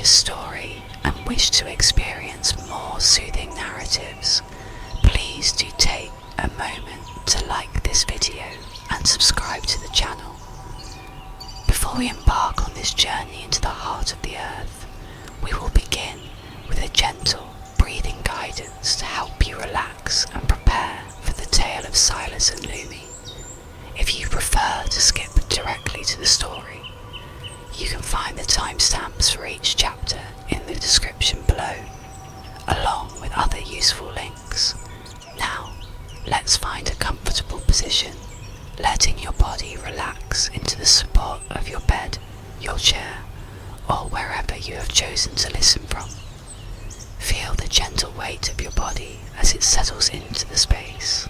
this story and wish to experience more soothing narratives, please do take a moment to like this video and subscribe to the channel. Before we embark on this journey into the heart of the earth, we will begin with a gentle breathing guidance to help you relax and prepare for the tale of Silas and Lumi. If you prefer to skip directly to the story, you can find the timestamps for each chapter in the description below, along with other useful links. Now, let's find a comfortable position, letting your body relax into the support of your bed, your chair, or wherever you have chosen to listen from. Feel the gentle weight of your body as it settles into the space.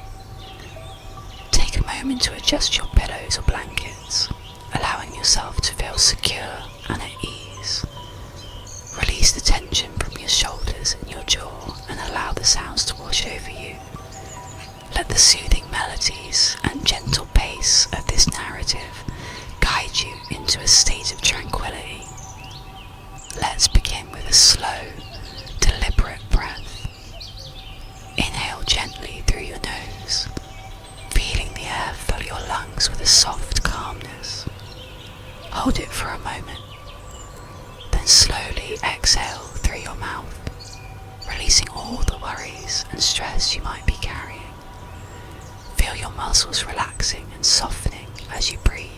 Take a moment to adjust your pillows or blankets, allowing yourself to feel secure and at ease. Release the tension from your shoulders and your jaw and allow the sounds to wash over you. Let the soothing melodies and gentle pace of this narrative guide you into a state of tranquility. Let's begin with a slow, deliberate breath. Inhale gently through your nose, feeling the air fill your lungs with a soft calmness. Hold it for a moment, then slowly exhale through your mouth, releasing all the worries and stress you might be carrying. Feel your muscles relaxing and softening as you breathe.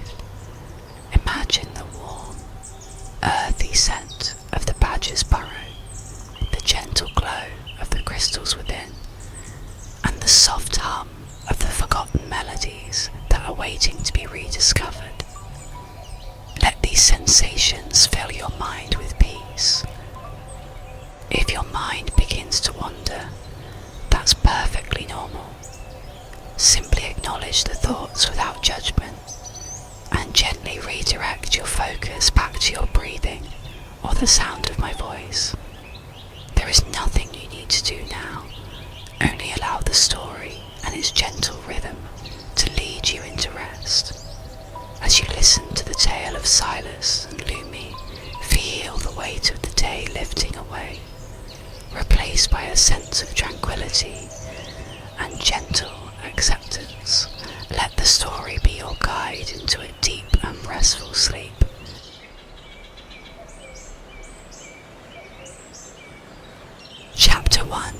Imagine the warm, earthy scent of the badger's burrow, the gentle glow of the crystals within, and the soft hum of the forgotten melodies that are waiting to be rediscovered. Let these sensations fill your mind with peace. If your mind begins to wander, that's perfectly normal. Simply acknowledge the thoughts without judgment and gently redirect your focus back to your breathing or the sound of my voice. There is nothing you need to do now, only allow the story and its gentle rhythm to lead you into rest. As you listen to the tale of Silas and Lumi, feel the weight of the day lifting away, replaced by a sense of tranquility and gentle acceptance. Let the story be your guide into a deep and restful sleep. Chapter 1.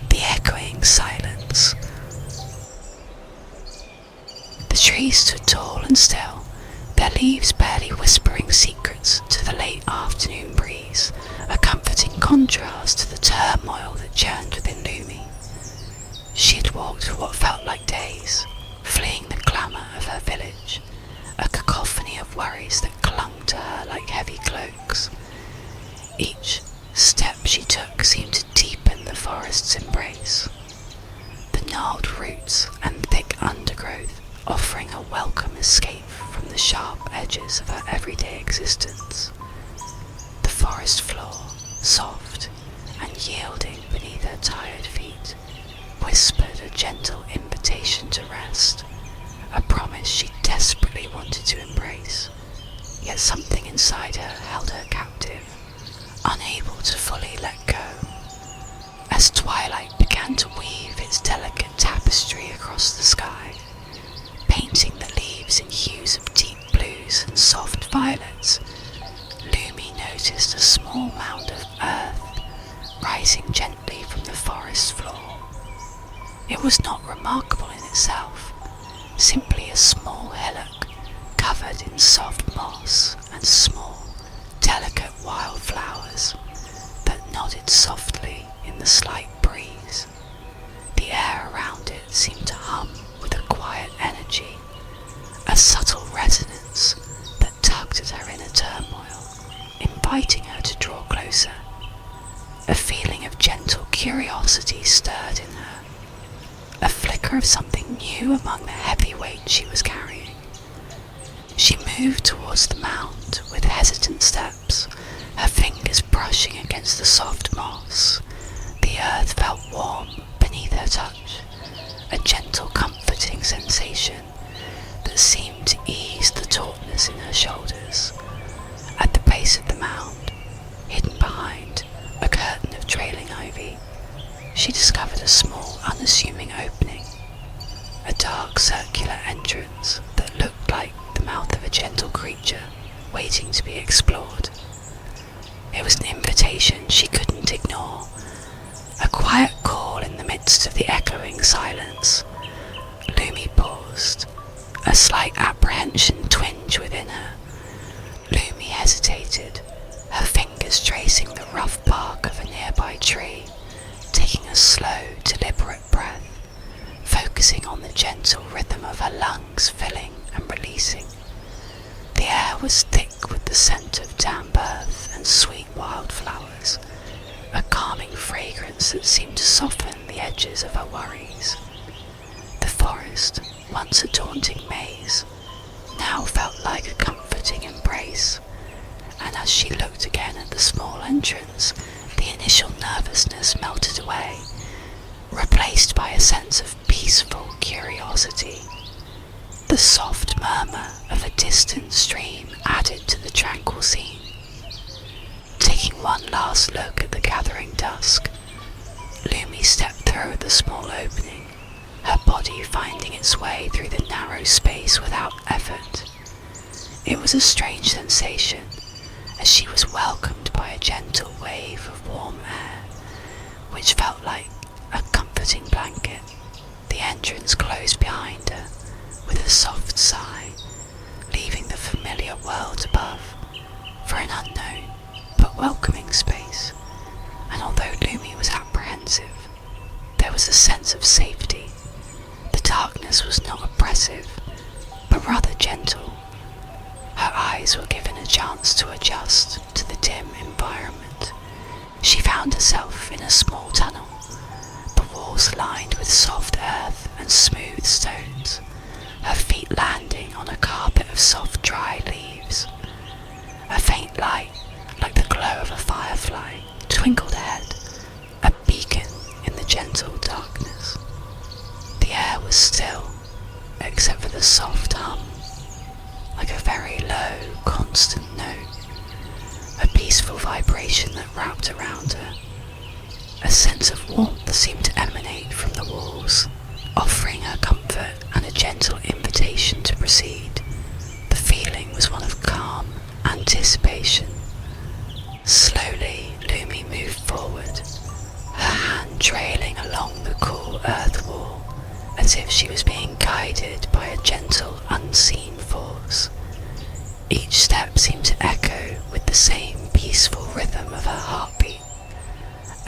The Echoing Silence. The trees stood tall and still, their leaves barely whispering secrets to the late afternoon breeze, a comforting contrast to the turmoil that churned within Lumi. She had walked for what felt like days, fleeing the clamour of her village, a cacophony of worries that clung to her like heavy cloaks. Each step she took seemed to deepen the forest's embrace, the gnarled roots and thick undergrowth offering a welcome escape from the sharp edges of her everyday existence. The forest floor, soft and yielding beneath her tired feet, whispered a gentle invitation to rest, a promise she desperately wanted to embrace, yet something inside her held her captive, unable to fully let go. As twilight began to weave its delicate tapestry across the sky, painting the leaves in hues of deep blues and soft violets, Lumi noticed a small mound of earth rising gently from the forest floor. It was not remarkable in itself, simply a small hillock covered in soft moss and small, delicate wildflowers that nodded softly in the slight breeze. The air around it seemed to hum with a quiet energy, a subtle resonance that tugged at her inner turmoil, inviting her to draw closer. A feeling of gentle curiosity stirred in her, a flicker of something new among the heavy weight she was carrying. She moved towards the mound with hesitant steps, her fingers brushing against the soft moss. The earth felt warm beneath her touch, a gentle comforting sensation that seemed to ease the tautness in her shoulders. At the base of the mound, she discovered a small, unassuming opening, a dark circular entrance that looked like the mouth of a gentle creature waiting to be explored. It was an invitation she couldn't ignore, a quiet call in the midst of the echoing silence. Lumi paused, a slight apprehension twinge within her. Lumi hesitated, her fingers tracing the rough bark of a nearby tree, taking a slow, deliberate breath, focusing on the gentle rhythm of her lungs filling and releasing. The air was thick with the scent of damp earth and sweet wildflowers, a calming fragrance that seemed to soften the edges of her worries. The forest, once a daunting maze, now felt like a comforting embrace, and as she looked again at the small entrance, the initial nervousness melted away, replaced by a sense of peaceful curiosity. The soft murmur of a distant stream added to the tranquil scene. Taking one last look at the gathering dusk, Lumi stepped through the small opening, her body finding its way through the narrow space without effort. It was a strange sensation, as she was welcomed by a gentle wave of warm air, which felt like a comforting blanket. The entrance closed behind her with a soft sigh, leaving the familiar world above for an unknown but welcoming space. And although Lumi was apprehensive, there was a sense of safety. The darkness was not oppressive, but rather gentle. Her eyes were given a chance to adjust to the dim environment. She found herself in a small tunnel, the walls lined with soft earth and smooth stones, her feet landing on a carpet of soft dry leaves. A faint light, like the glow of a firefly, twinkled ahead, a beacon in the gentle darkness. The air was still, except for the soft hum, like a very low, constant note, a peaceful vibration that wrapped around her. A sense of warmth seemed to emanate from the walls, offering her comfort and a gentle invitation to proceed. The feeling was one of calm anticipation. Slowly, Lumi moved forward, her hand trailing along the cool earth wall, as if she was being guided by a gentle, unseen force. Each step seemed to echo with the same peaceful rhythm of her heartbeat,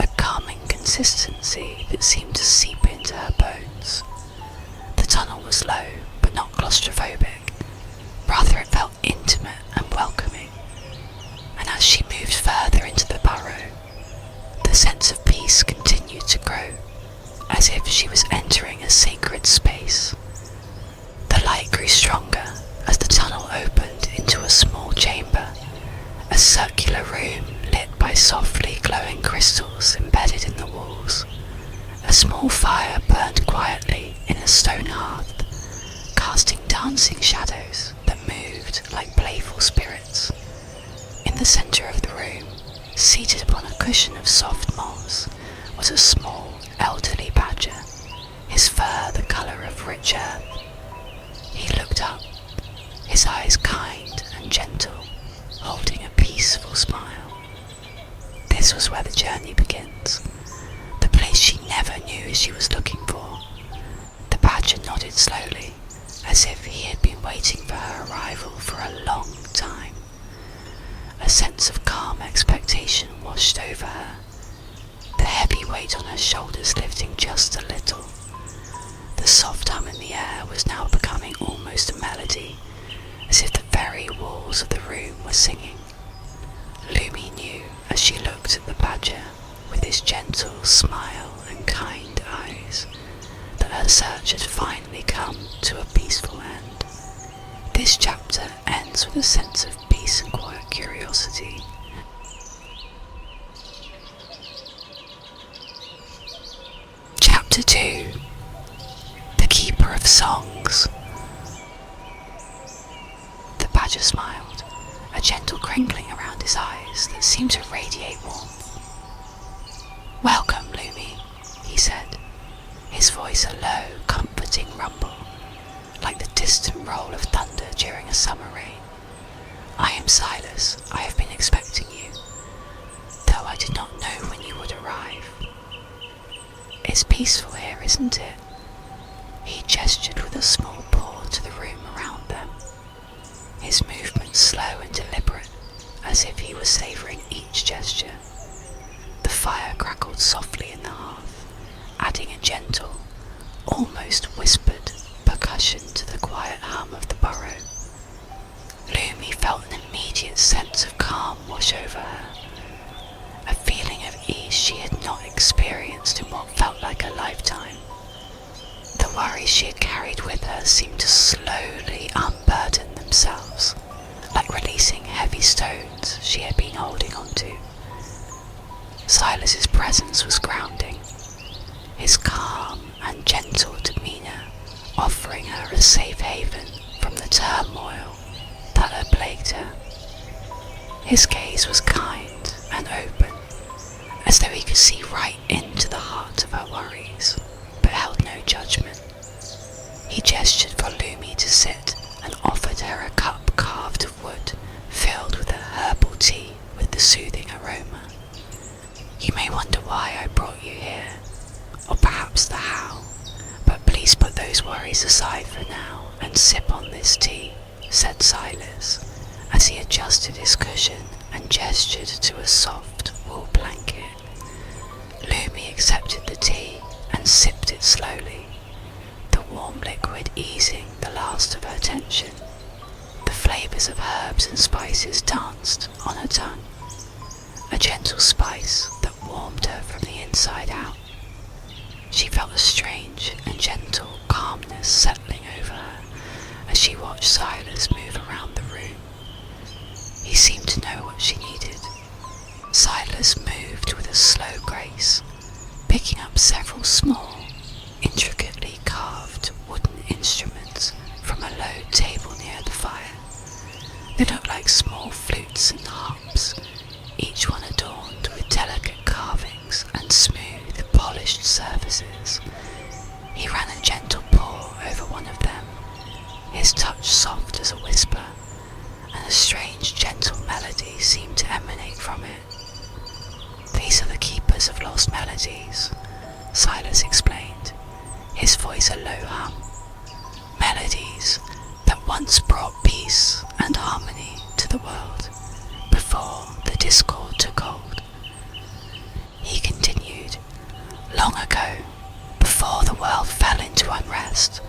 a calming consistency that seemed to seep into her bones. The tunnel was low, but not claustrophobic. Rather, it felt intimate and welcoming. And as she moved further into the burrow, the sense of peace continued to grow, as if she was entering a sacred space. The light grew stronger as the tunnel opened into a small chamber, a circular room lit by softly glowing crystals embedded in the walls. A small fire burned quietly in a stone hearth, casting dancing shadows that moved like playful spirits. In the centre of the room, seated upon a cushion of soft moss, was a small, elderly badger, his fur the colour of rich earth. He looked up, his eyes kind and gentle, holding a peaceful smile. This was where the journey begins, the place she never knew she was looking for. The badger nodded slowly, as if he had been waiting for her arrival for a long time. A sense of calm expectation washed over her, the heavy weight on her shoulders lifting just a little. The soft hum in the air was now becoming almost a melody, as if the very walls of the room were singing. Lumi knew as she looked at the badger with his gentle smile and kind eyes that her search had finally come to a peaceful end. This chapter ends with a sense of peace and quiet curiosity. Chapter 2. The Keeper of Songs. The badger smiled, a gentle crinkling around his eyes that seemed to radiate warmth. "Welcome, Lumi," voice a low, comforting rumble, like the distant roll of thunder during a summer rain. "I am Silas. I have been expecting you, though I did not know when you would arrive. It's peaceful here, isn't it?" He gestured with a small paw to the room around them, his movements slow and deliberate, as if he was savouring each gesture. The fire crackled softly in the hearth, adding a gentle, almost whispered percussion to the quiet hum of the Burrow. Lumi felt an immediate sense of calm wash over her, a feeling of ease she had not experienced in what felt like a lifetime. The worries she had carried with her seemed to slowly unburden themselves, like releasing heavy stones she had been holding onto. Silas's presence was grounding, his calm and gentle demeanour offering her a safe haven from the turmoil that had plagued her. His gaze was kind and open, as though he could see right into the heart of her worries, but held no judgment. He gestured for Lumi to sit and offered her a cup carved of wood, filled with a herbal tea with the soothing aroma. "You may wonder why I brought you here, or perhaps the how, but please put those worries aside for now and sip on this tea," said Silas, as he adjusted his cushion and gestured to a soft wool blanket. Lumi accepted the tea and sipped it slowly, the warm liquid easing the last of her tension. The flavours of herbs and spices danced on her tongue, a gentle spice that warmed her from the inside out. She felt a strange and gentle calmness settling over her as she watched Silas move around the room. He seemed to know what she needed. Silas moved with a slow grace, picking up several small, intricately carved wooden instruments from a low table near the fire. They looked like small flutes and harps, each one adorned with delicate carvings and smooth, polished surfaces. He ran a gentle paw over one of them, his touch soft as a whisper, and a strange, gentle melody seemed to emanate from it. "These are the keepers of lost melodies," Silas explained, his voice a low hum. "Melodies that once brought peace and harmony to the world before the discord took hold." He continued, "Long ago, before the world fell into unrest,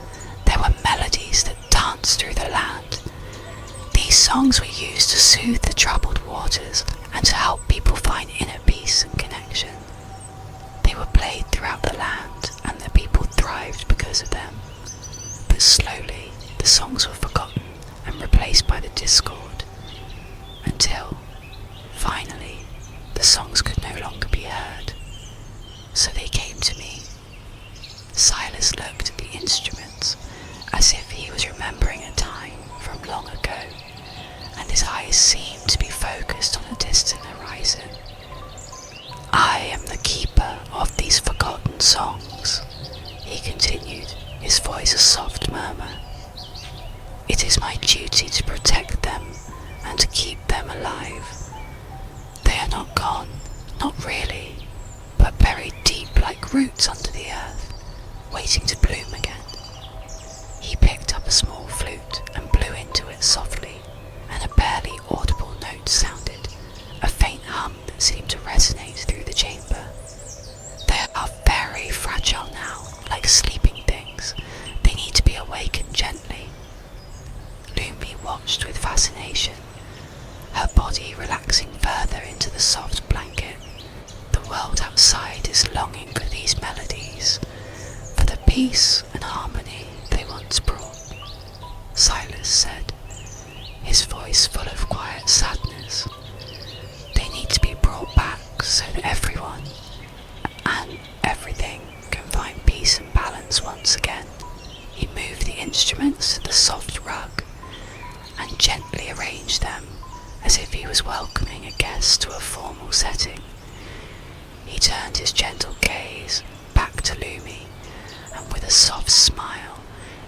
there were melodies that danced through the land. These songs were used to soothe the troubled waters and to help people find inner peace and connection. They were played throughout the land, and the people thrived because of them. But slowly, the songs were forgotten and replaced by the discord, until, finally, the songs could no longer be heard. So they came to me." Silas looked at the instruments as if he was remembering a time from long ago, and his eyes seemed to be focused on a distant horizon. "I am the keeper of these forgotten songs," he continued, his voice a soft murmur. "It is my duty to protect them and to keep them alive. They are not gone, not really, but buried deep like roots under the earth, waiting to bloom again." He picked up a small flute and blew into it softly, and a barely audible note sounded, a faint hum that seemed to resonate through the chamber. "They are very fragile now, like sleeping things. They need to be awakened gently." Lumi watched with fascination, her body relaxing further into the soft blanket. The world outside is longing for these melodies, for the peace and harmony they once brought, Silas said, his voice full of quiet sadness. "They need to be brought back so that everyone and everything can find peace and balance once again." He moved the instruments to the soft rug and gently arranged them as if he was welcoming a guest to a formal setting. He turned his gentle gaze back to Lumi, and with a soft smile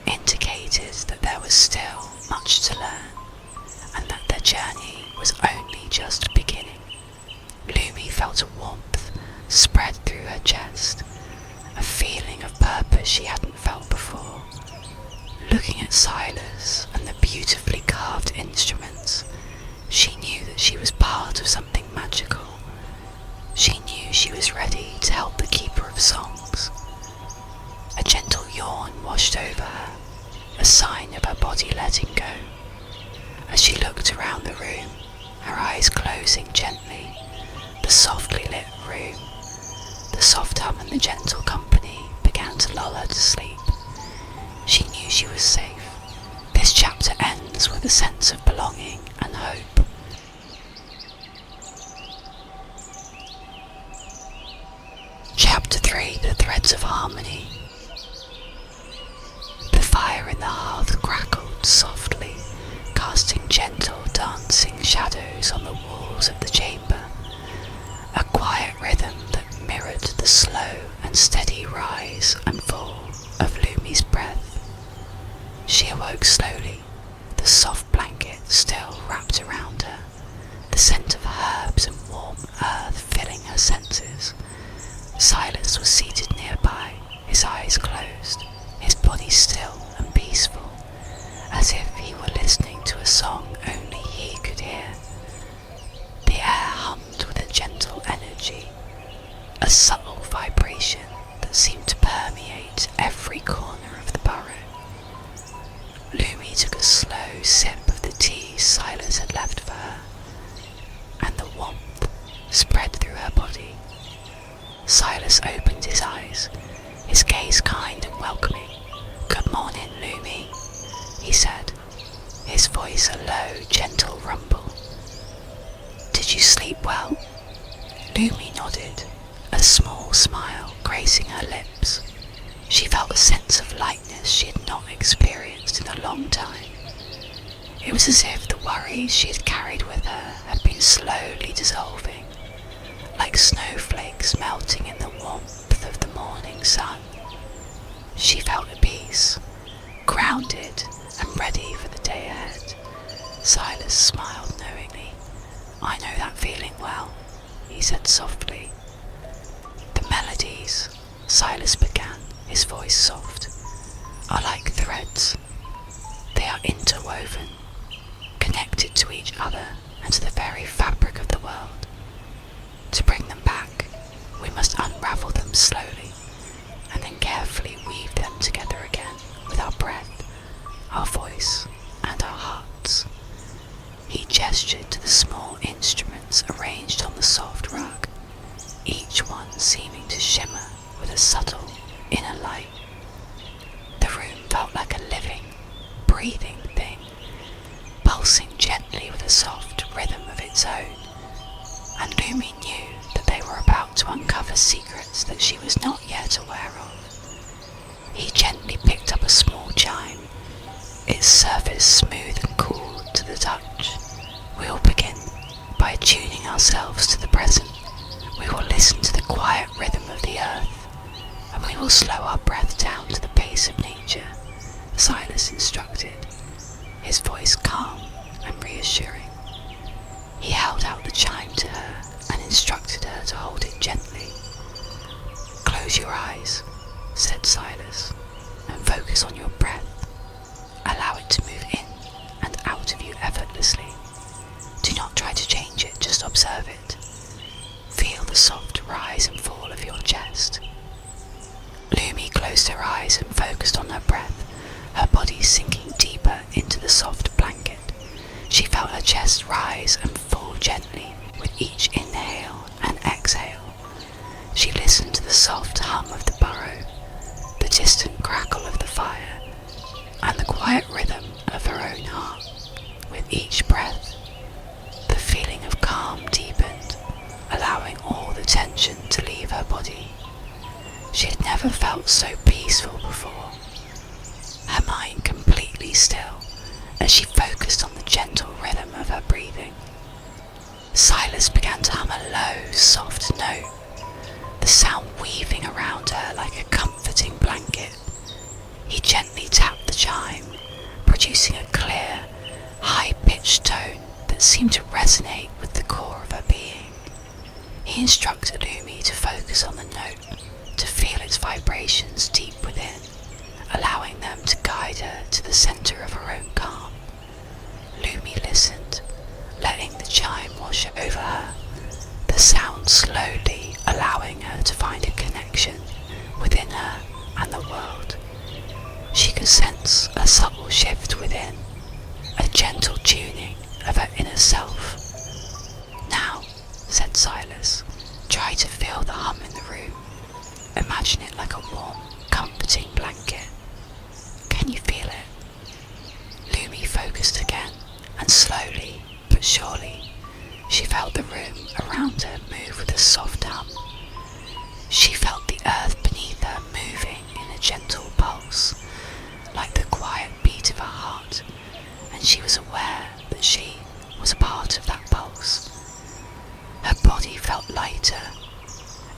indicated that there was still much to learn and that their journey was only just beginning. Lumi felt a warmth spread through her chest, a feeling of purpose she hadn't felt before. Looking at Silas and the beautifully carved instruments, she knew that she was part of something magical. She knew she was ready to help the keeper of songs. A gentle yawn washed over her, a sign of her body letting go. As she looked around the room, her eyes closing gently, the softly lit room, the soft hum and the gentle company began to lull her to sleep. She knew she was safe. This chapter ends with a sense of belonging and hope. Chapter 3, The Threads of Harmony. The fire in the hearth crackled softly, casting gentle dancing shadows on the walls of the chamber, a quiet rhythm that mirrored the slow and steady rise and fall of Lumi's breath. She awoke slowly, the soft blanket still wrapped around her, the scent of herbs and warm earth filling her senses. Silas was seated nearby, his eyes closed, his body still and peaceful, as if he were listening to a song only he could hear. The air hummed with a gentle energy, a subtle vibration that seemed to permeate every corner of the burrow. Lumi took a slow sip of the tea Silas had left for her, and the warmth spread through her body. Silas opened his eyes, his gaze kind and welcoming. "Good morning, Lumi," he said, his voice a low, gentle rumble. "Did you sleep well?" Lumi nodded, a small smile gracing her lips. She felt a sense of lightness she had not experienced in a long time. It was as if the worries she had carried with her had been slowly dissolving, like snowflakes melting in the warmth of the morning sun. She felt at peace, grounded and ready for the day ahead. Silas smiled knowingly. "I know that feeling well," he said softly. "The melodies," Silas began, his voice soft, "are like threads. They are interwoven, connected to each other and to the very fabric of the world. To bring them back, we must unravel them slowly, and then carefully weave them together again with our breath, our voice, and our hearts." He gestured to the small instruments arranged on the soft rug, each one seeming to shimmer with a subtle inner light. The room felt like a living, breathing thing, pulsing gently with a soft rhythm of its own, and Lumi knew that they were about to uncover secrets that she was not yet aware of. He gently picked up a small chime, its surface smooth and cool to the touch. "We will begin by attuning ourselves to the present. We will listen to the quiet rhythm of the earth, and we will slow our breath down to the pace of nature," Silas instructed, his voice calm and reassuring. He held out the chime to her and instructed her to hold it gently. "Close your eyes," said Silas, "and focus on your breath. Allow it to move in and out of you effortlessly. Do not try to change it, just observe it. Feel the soft rise and fall of your chest." Lumi closed her eyes and focused on her breath, her body sinking deeper into the soft blanket. She felt her chest rise and fall gently with each inhale and exhale. She listened to the soft hum of the burrow, the distant crackle of the fire, and the quiet rhythm of her own heart. With each breath, the feeling of calm deepened, allowing all the tension to leave her body. She had never felt so peaceful before, her mind completely still as she focused on the gentle rhythm of her breathing. Silas began to hum a low, soft note, the sound weaving around her like a comforting blanket. producing a clear, high-pitched tone that seemed to resonate with the core of her being. He instructed Lumi to focus on the note, to feel its vibrations deep within, allowing them to guide her to the centre of her own calm. Lumi listened, letting the chime wash over her, the sound slowly allowing her to find a connection within her and the world. She could sense a subtle shift within, a gentle tuning of her inner self. "Now," said Silas, "try to feel the hum in the room. Imagine it like a warm, comforting blanket. Can you feel it?" Lumi focused again, and slowly but surely, she felt the room around her move with a soft hum. She felt the earth beneath her moving in a gentle pulse, like the quiet beat of her heart, and she was aware that she was a part of that pulse. Her body felt lighter,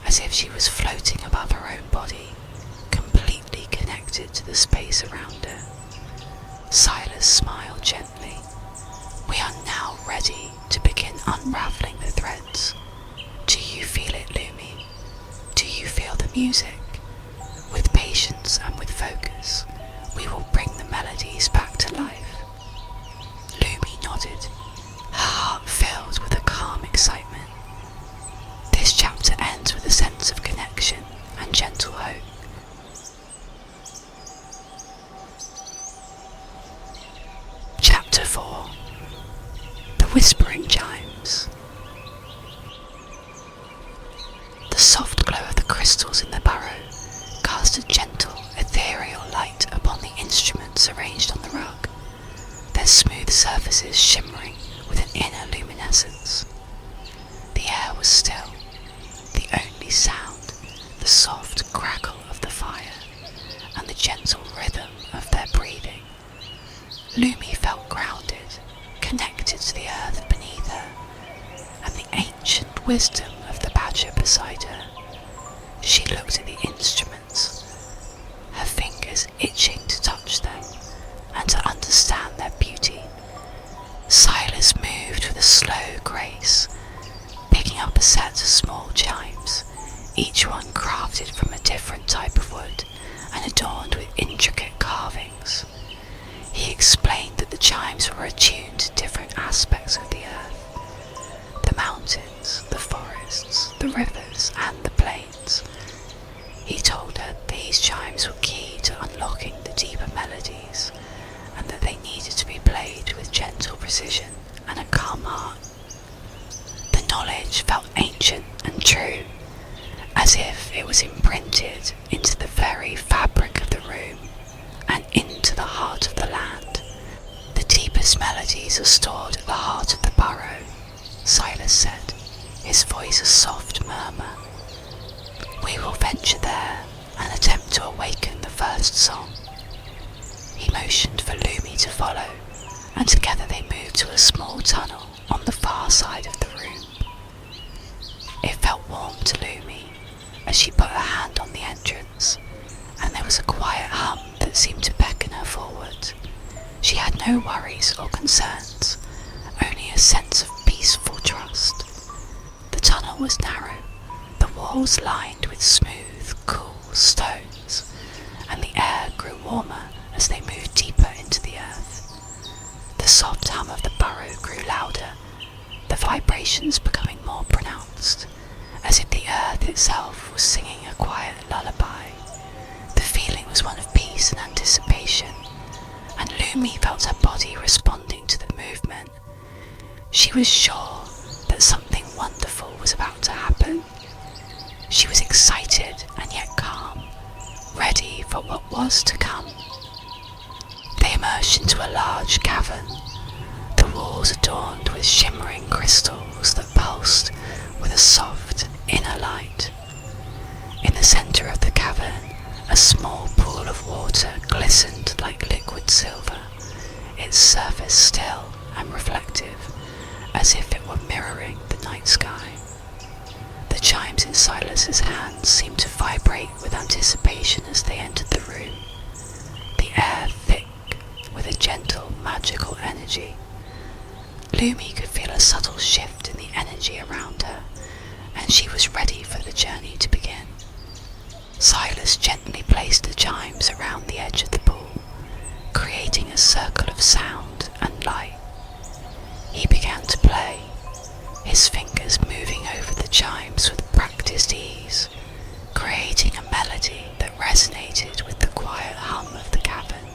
as if she was floating above her own body, completely connected to the space around her. Silas smiled gently. "We are now ready to begin unraveling the threads. Do you feel it, Lumi? Do you feel the music? With patience and with focus, we will bring the melodies back to life." Lumi nodded, her heart filled with a calm excitement. This chapter ends with a sense of connection and gentle hope. Chapter 4. The Whispering Chimes. The soft glow of the crystals in the burrow cast a gentle, ethereal light upon the instruments arranged on the rug, their smooth surfaces shimmering with an inner luminescence. The air was still, the only sound, the soft crackle of the fire, and the gentle rhythm of their breathing. Lumi felt grounded, connected to the earth beneath her, and the ancient wisdom of the badger beside her. She looked at the instruments, her fingers itching to touch them and to understand their beauty. Silas moved with a slow grace, picking up a set of small chimes, each one crafted from a different type of wood and adorned with intricate carvings. He explained that the chimes were attuned to different aspects of the earth: the mountains, the forests, the rivers, and the plains. He told her these chimes were key to unlocking the deeper melodies, and that they needed to be played with gentle precision and a calm heart. The knowledge felt ancient and true, as if it was imprinted into the very fabric of the room and into the heart of the land. "The deepest melodies are stored at the heart of the burrow," Silas said, his voice a soft murmur. "We will venture there and attempt to awaken the first song." He motioned for Lumi to follow, and together they moved to a small tunnel on the far side of the room. It felt warm to Lumi as she put her hand on the entrance, and there was a quiet hum that seemed to beckon her forward. She had no worries or concerns, only a sense of peaceful trust. The tunnel was narrow, the walls lined with smooth, cool stones, and the air grew warmer as they moved deeper into the earth. The soft hum of the burrow grew louder, the vibrations becoming more pronounced, as if the earth itself was singing a quiet lullaby. The feeling was one of peace and anticipation, and Lumi felt her body responding to the movement. She was sure that something wonderful was about to happen. She was excited and yet calm, ready for what was to come. They emerged into a large cavern, the walls adorned with shimmering crystals that pulsed with a soft inner light. In the centre of the cavern, a small pool of water glistened like liquid silver, its surface still and reflective, as if it were mirroring the night sky. The chimes in Silas's hands seemed to vibrate with anticipation as they entered the room, the air thick with a gentle, magical energy. Lumi could feel a subtle shift in the energy around her, and she was ready for the journey to begin. Silas gently placed the chimes around the edge of the pool, creating a circle of sound and light. He began to play, his fingers moving over the chimes with practiced ease, creating a melody that resonated with the quiet hum of the cavern.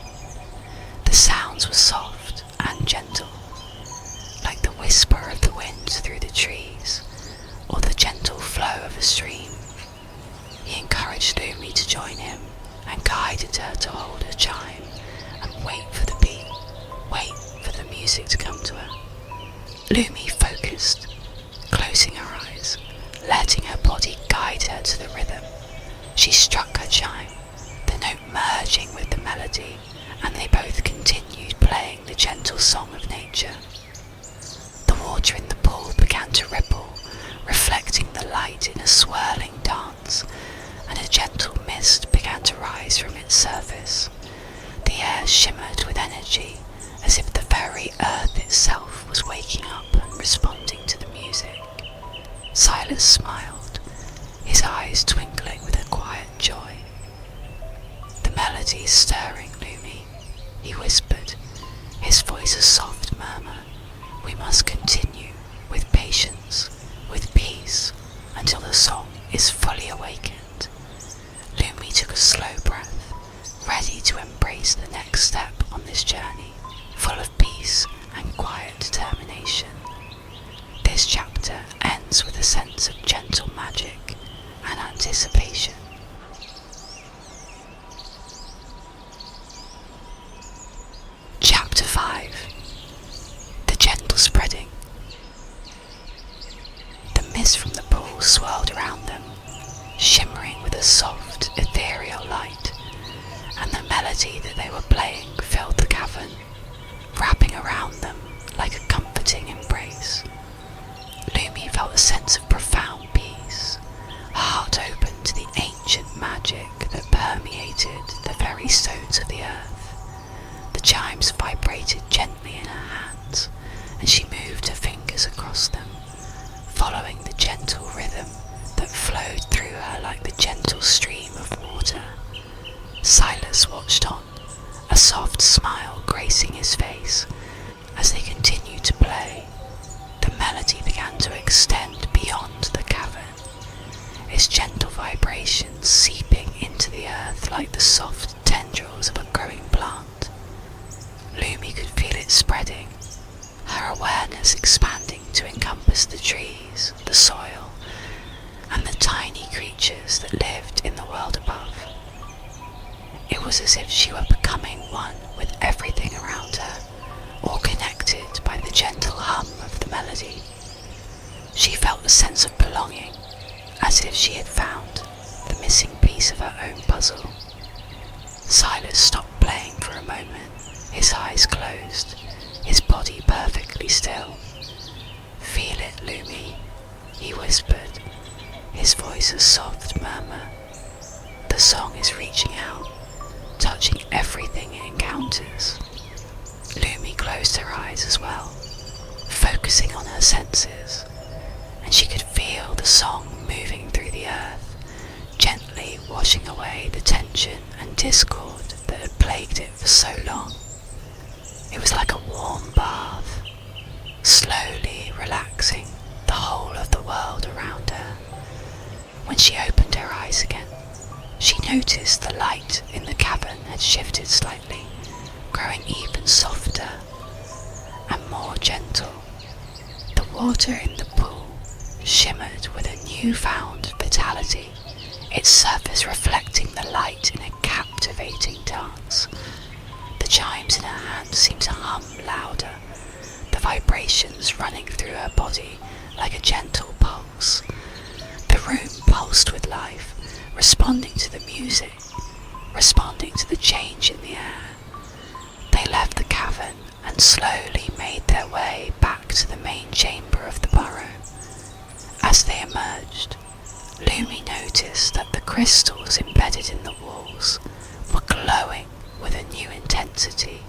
The sounds were soft and gentle, like the whisper of the wind through the trees, or the gentle flow of a stream. He encouraged Lumi to join him and guided her to hold her chime and wait for the beat, wait for the music to come to her. Lumi focused, closing her eyes, letting her body guide her to the rhythm. She struck her chime, the note merging with the melody, and they both continued playing the gentle song of nature. The water in the pool began to ripple, reflecting the light in a swirling dance, and a gentle mist began to rise from its surface. The air shimmered with energy, as if the very earth itself was waking up and responding to the music. Silas smiled, his eyes twinkling with a quiet joy. "The melody is stirring, Lumi," he whispered, his voice a soft murmur. "We must continue, with patience, with peace, until the song is fully awakened." Lumi took a slow breath, ready to embrace the next step on this journey, full of peace and quiet determination. This chapter ends with a sense of gentle magic and anticipation. Chapter 5. The Gentle Spreading. The mist from the pool swirled around them, shimmering with a soft, ethereal light, and the melody that they were playing filled the cavern, wrapping around them like a comforting embrace. Lumi felt a sense of profound peace, her heart open to the ancient magic that permeated the very stones of the earth. The chimes vibrated gently in her hands, and she moved her fingers across them, following the gentle rhythm that flowed through her like the gentle stream of water. Silas watched on, a soft smile gracing his face. As they continued to play, the melody began to extend beyond the cavern, its gentle vibrations seeping into the earth like the soft tendrils of a growing plant. Lumi could feel it spreading, her awareness expanding to encompass the trees, the soil, and the tiny creatures that lived in the world above. It was as if she were becoming one with everything around her, all connected by the gentle hum of the melody. She felt a sense of belonging, as if she had found the missing piece of her own puzzle. Silas stopped playing for a moment, his eyes closed, his body perfectly still. "Feel it, Lumi," he whispered, his voice a soft murmur. "The song is reaching out, touching everything it encounters." Lumi closed her eyes as well, focusing on her senses, and she could feel the song moving through the earth, gently washing away the tension and discord that had plagued it for so long. It was like a warm bath, slowly relaxing the whole of the world around her. When she opened her eyes again, she noticed the light in the cavern had shifted slightly, growing even softer and more gentle. The water in the pool shimmered with a newfound vitality, its surface reflecting the light in a captivating dance. The chimes in her hand seemed to hum louder, the vibrations running through her body like a gentle pulse. The room pulsed with life, responding to the music, responding to the change in the air. They left the cavern and slowly made their way back to the main chamber of the burrow. As they emerged, Lumi noticed that the crystals embedded in the walls were glowing with a new intensity,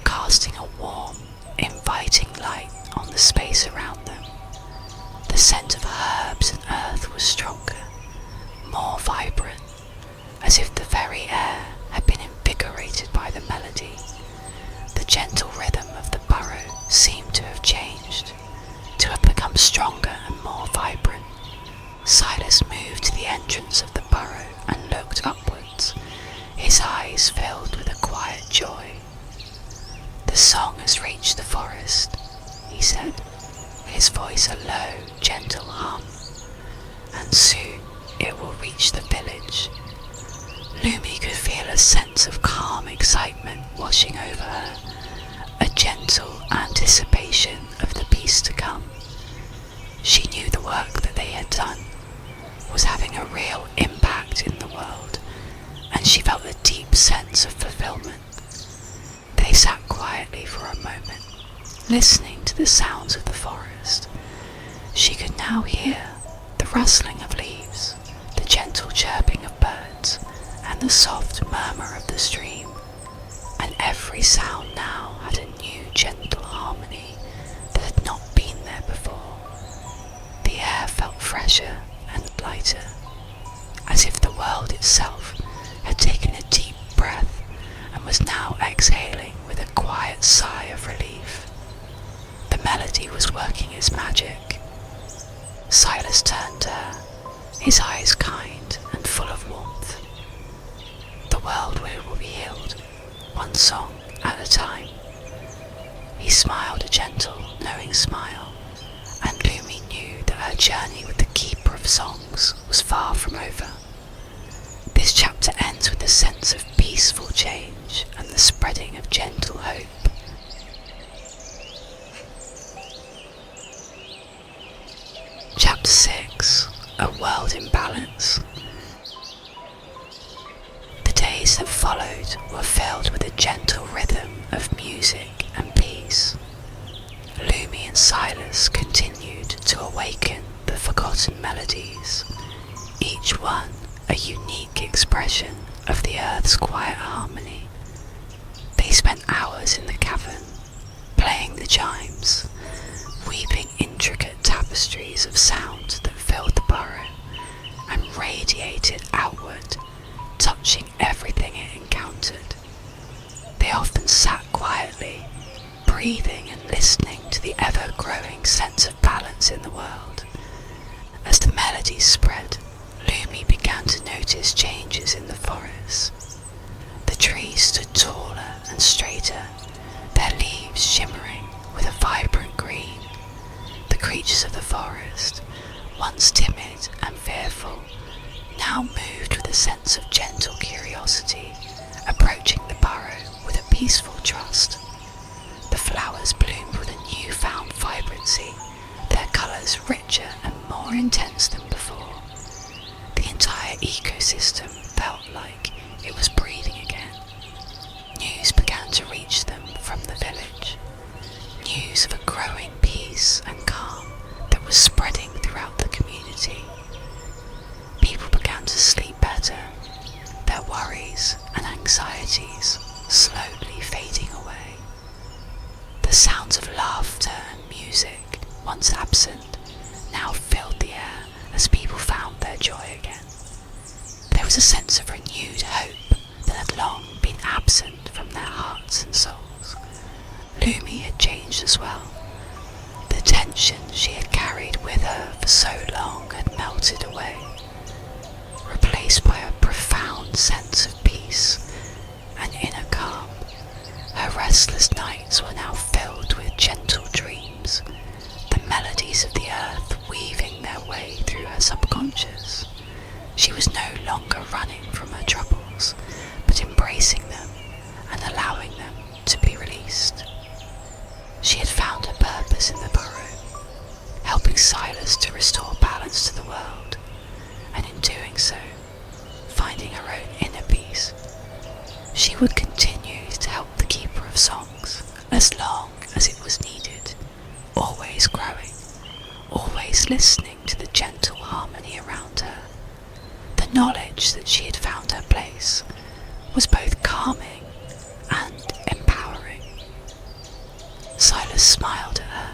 casting a warm, inviting light on the space around them. The scent of herbs and earth was stronger, more vibrant, as if the very air had been invigorated by the melody. The gentle rhythm of the burrow seemed to have changed, to have become stronger and more vibrant. Silas moved to the entrance of the burrow and looked upwards, his eyes filled with a quiet joy. "The song has reached the forest," he said, his voice a low, gentle hum, "and soon it will reach the village." Lumi could feel a sense of calm excitement washing over her, a gentle anticipation of the peace to come. She knew the work that they had done was having a real impact in the world, and she felt a deep sense of fulfillment. They sat quietly for a moment, listening to the sounds of the forest. She could now hear the rustling of leaves, the gentle chirping of birds, and the soft murmur of the stream, and every sound now had a new gentle harmony that had not been there before. The air felt fresher and lighter, as if the world itself had taken a deep breath and was now exhaling with a quiet sigh of relief. The melody was working its magic. Silas turned to her, his eyes kind and full of warmth. "The world will be healed, one song at a time." He smiled a gentle, knowing smile, and Lumi knew that her journey with the Keeper of Songs was far from over. This chapter ends with a sense of peaceful change and the spreading of gentle hope. Chapter 6. A World in Balance. The days that followed were filled with a gentle rhythm of music and peace. Lumi and Silas continued to awaken the forgotten melodies, each one a unique expression of the earth's quiet harmony. They spent hours in the cavern, playing the chimes, weaving intricate tapestries of sound that filled the burrow and radiated outward, touching everything it encountered. They often sat quietly, breathing and listening to the ever-growing sense of balance in the world. As the melodies spread, Lumi began to notice changes in the forest. The trees stood taller and straighter, their leaves shimmering with a vibrant green. The creatures of the forest, once timid and fearful, now moved with a sense of gentle curiosity, approaching the burrow with a peaceful trust. The flowers bloomed with a newfound vibrancy, their colours richer and more intense than before. The entire ecosystem felt like it was breathing again. News began to reach them from the village, news of a growing peace and calm that was spreading throughout the community. People began to sleep better, their worries and anxieties slowly fading away. The sounds of laughter and music, once absent, now filled the air as people found their joy again. There was a sense of renewed hope that had long been absent from their hearts and souls. Lumi had changed as well. The tension she had carried with her for so long had melted away, replaced by a profound sense of peace and inner calm. Her restless nights were now filled with gentle dreams, the melodies of the earth weaving their way through her subconscious. She was no longer running from her troubles, but embracing them and allowing them to be released. She had found her purpose in the burrow, helping Silas to restore balance to the world, and in doing so, finding her own inner peace. She would continue to help the Keeper of Songs as long as it was needed, always growing, always listening to the gentle harmony around her. The knowledge that she had found her place was both calming and empowering. Silas smiled at her,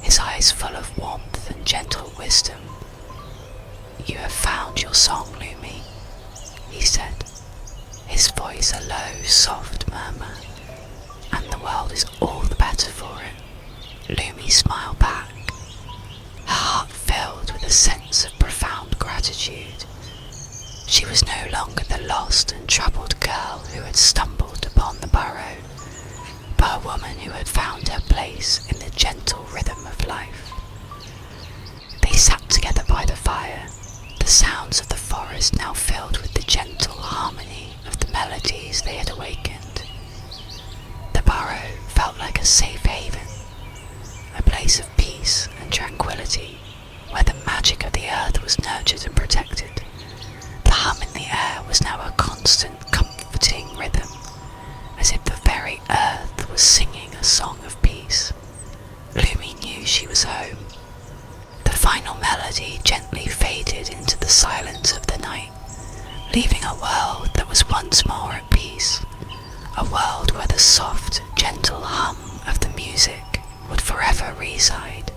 his eyes full of warmth and gentle wisdom. "You have found your song, Lumi," he said, his voice a low, soft murmur, "and the world is all the better for it." Lumi smiled back, her heart filled with a sense of profound gratitude. She was no longer the lost and troubled girl who had stumbled upon the Burrow, but a woman who had found her place in the gentle rhythm of life. They sat together by the fire, the sounds of the forest now filled with the gentle harmony of the melodies they had awakened. The Burrow felt like a safe haven, a place of peace and tranquility, where the magic of the earth was nurtured and protected. The hum in the air was now a constant, comforting rhythm, as if the very earth was singing a song of peace. Lumi knew she was home. The final melody gently faded into the silence of the night, leaving a world that was once more at peace, a world where the soft, gentle hum of the music would forever reside.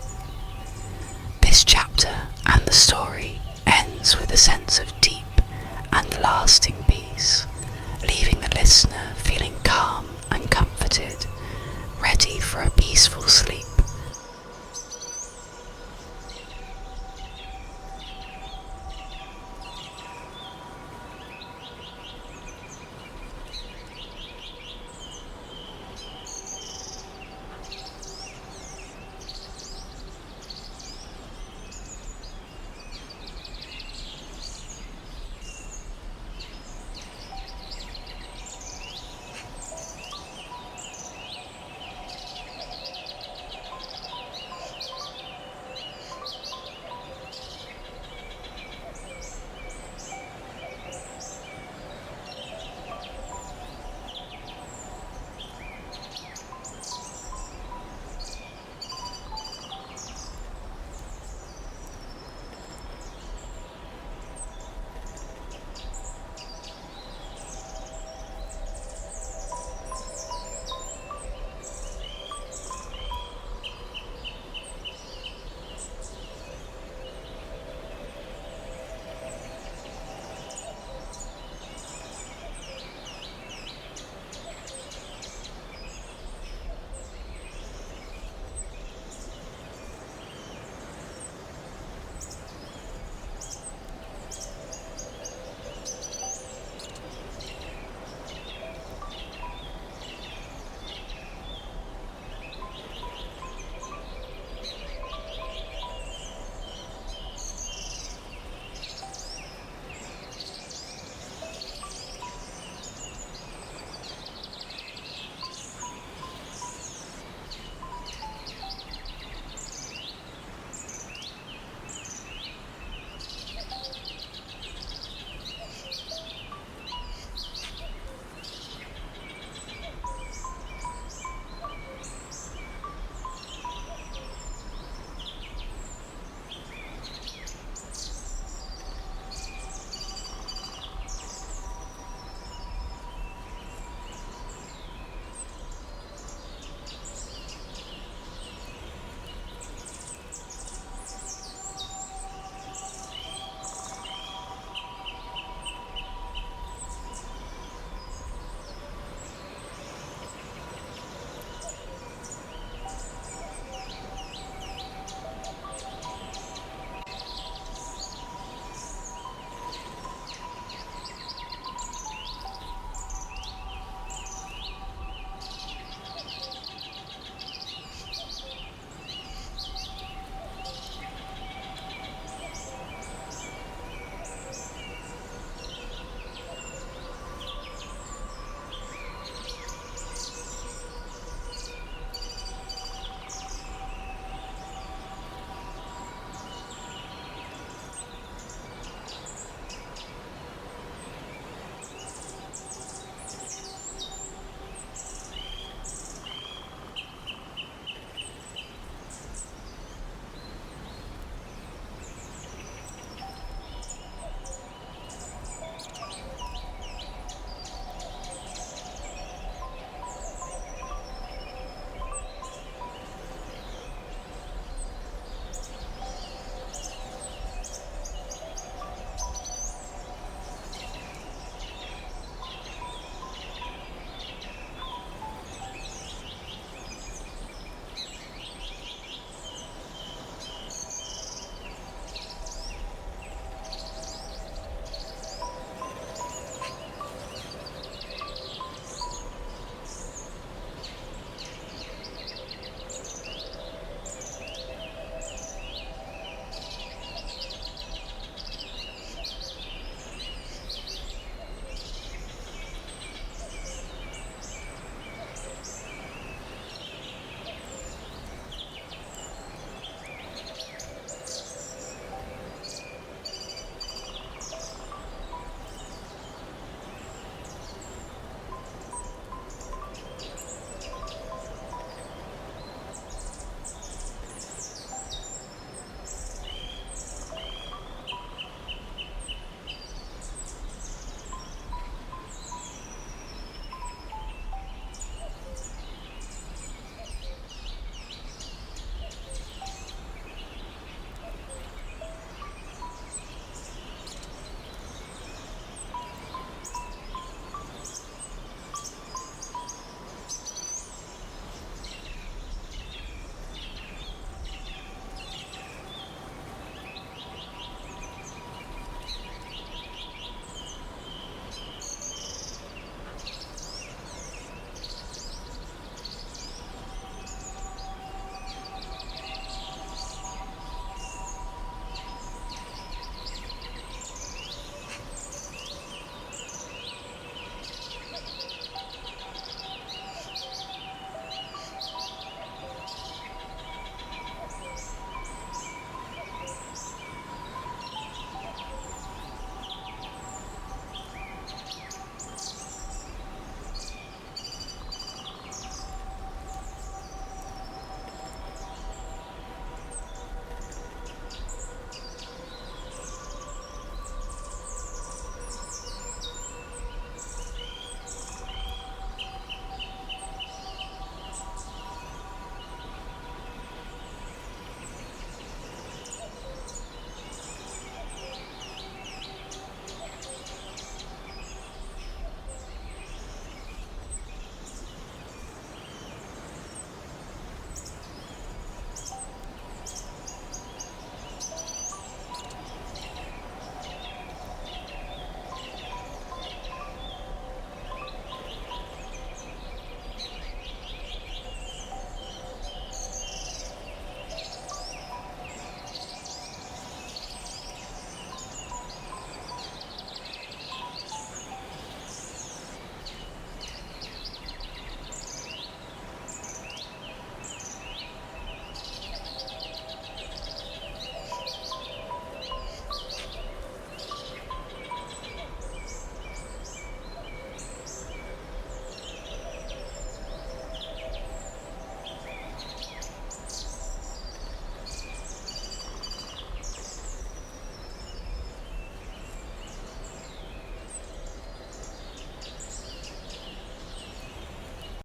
This chapter and the story ends with a sense of deep and lasting peace, leaving the listener feeling calm and comforted, ready for a peaceful sleep.